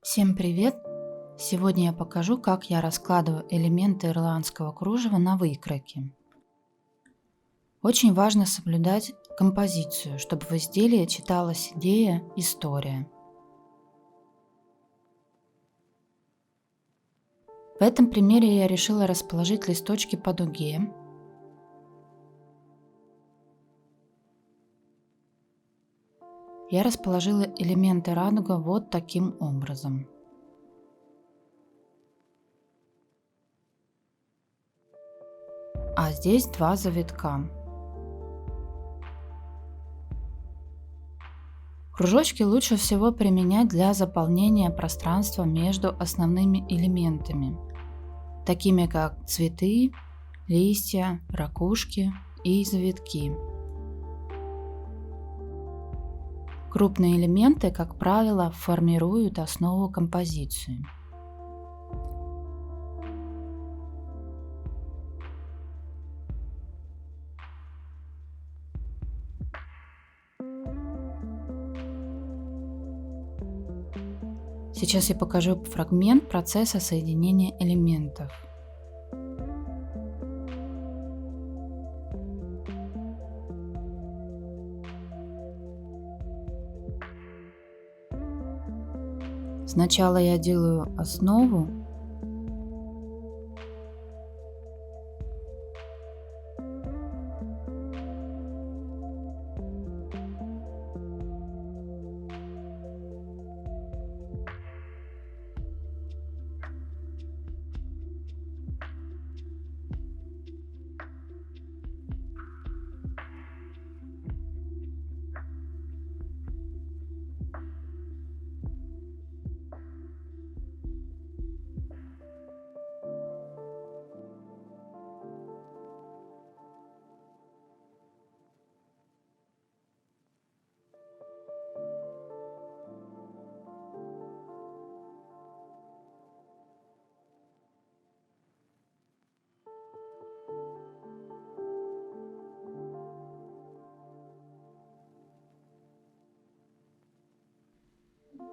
Всем привет! Сегодня я покажу, как я раскладываю элементы ирландского кружева на выкройке. Очень важно соблюдать композицию, чтобы в изделии читалась идея, история. В этом примере я решила расположить листочки по дуге. Я расположила элементы радуга вот таким образом. А здесь два завитка. Кружочки лучше всего применять для заполнения пространства между основными элементами, такими как цветы, листья, ракушки и завитки. Крупные элементы, как правило, формируют основу композиции. Сейчас я покажу фрагмент процесса соединения элементов. Сначала я делаю основу,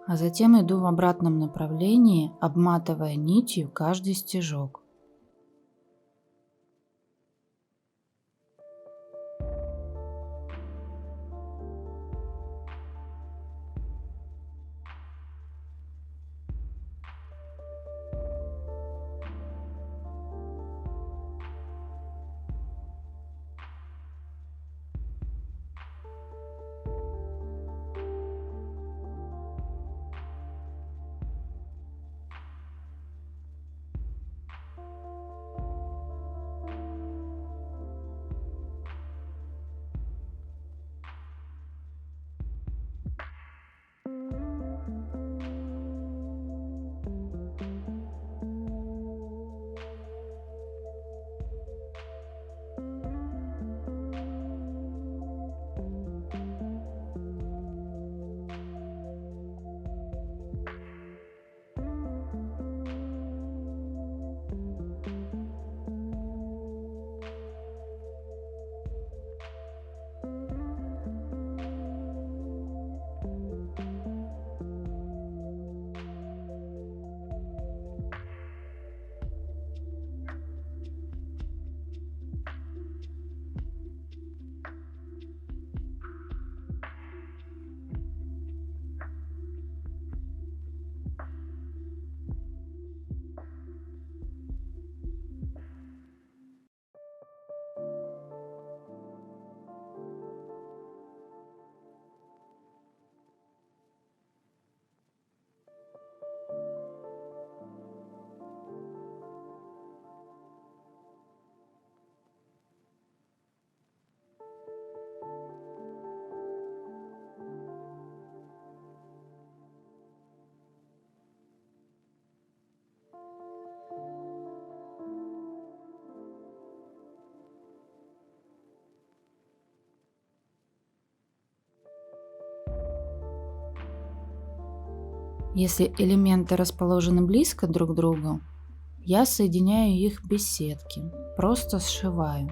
а затем иду в обратном направлении, обматывая нитью каждый стежок. Если элементы расположены близко друг к другу, я соединяю их без сетки, просто сшиваю.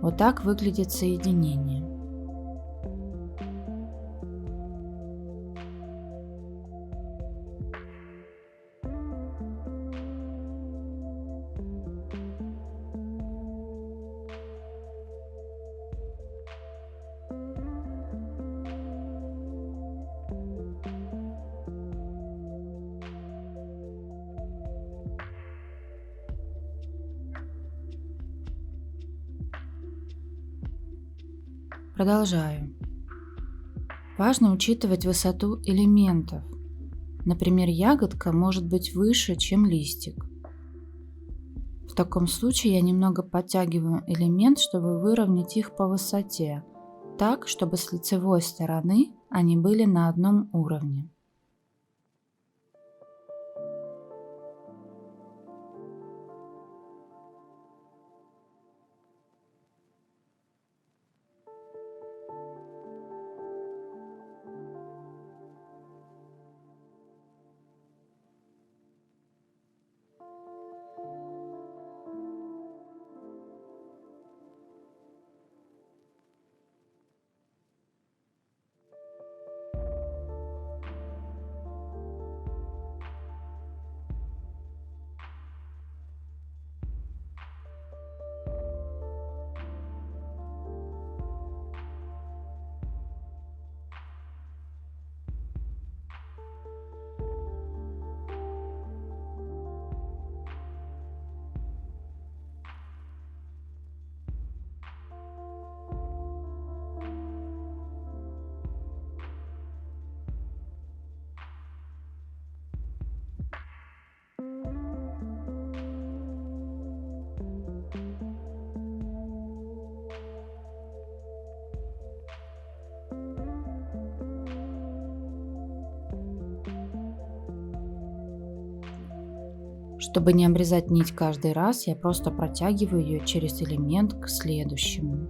Вот так выглядит соединение. Продолжаю. Важно учитывать высоту элементов. Например, ягодка может быть выше, чем листик. В таком случае я немного подтягиваю элемент, чтобы выровнять их по высоте, так, чтобы с лицевой стороны они были на одном уровне. Чтобы не обрезать нить каждый раз, я просто протягиваю ее через элемент к следующему.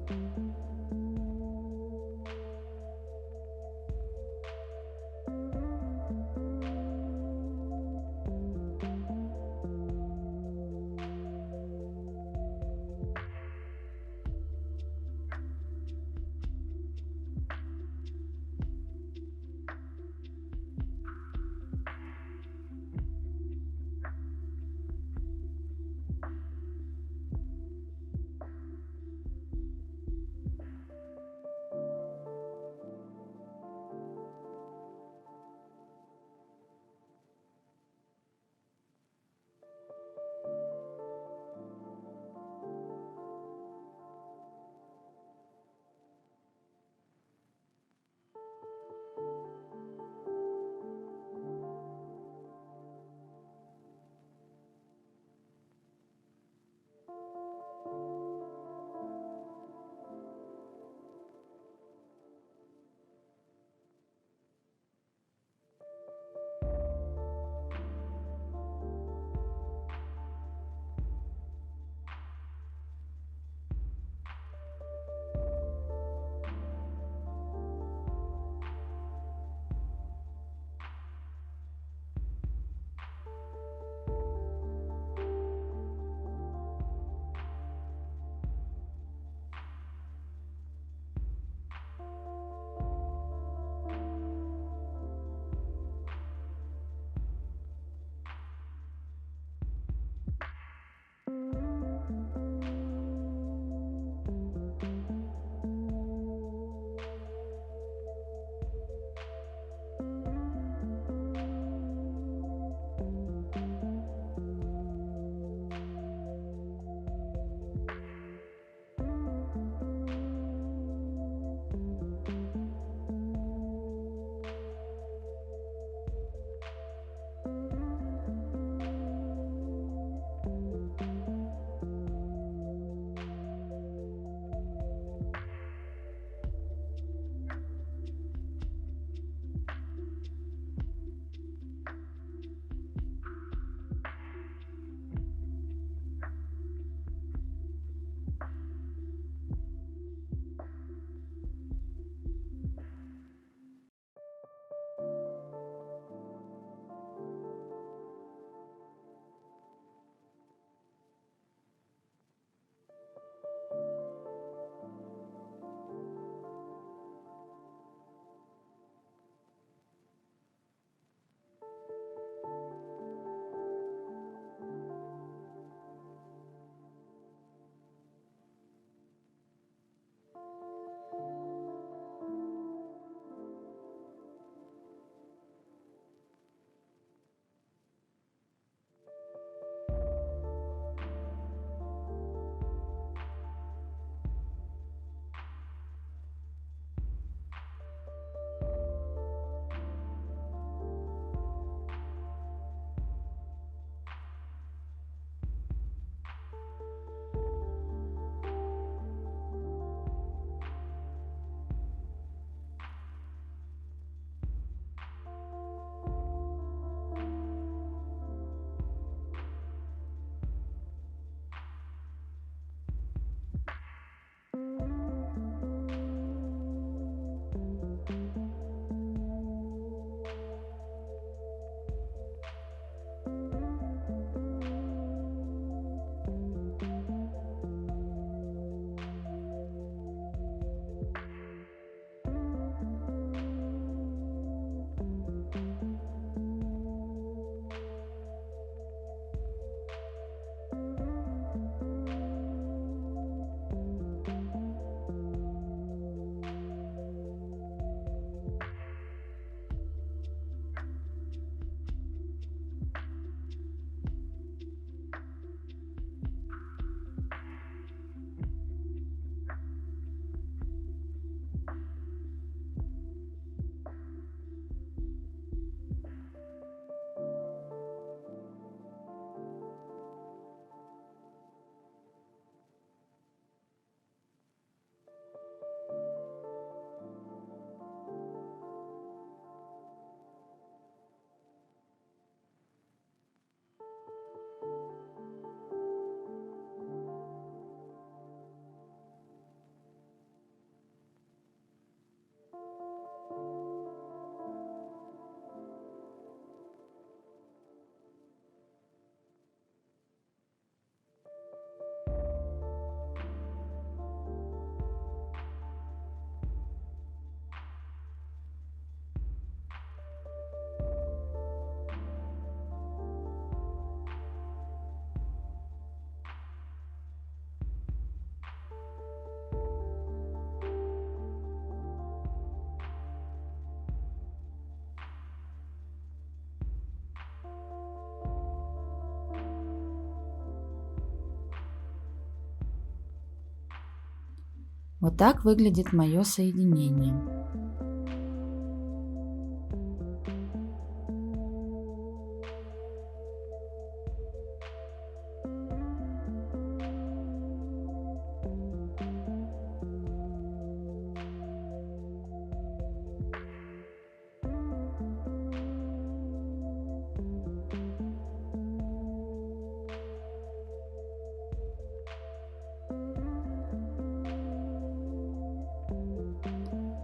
Вот так выглядит мое соединение.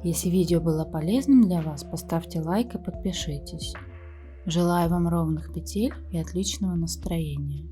Если видео было полезным для вас, поставьте лайк и подпишитесь. Желаю вам ровных петель и отличного настроения.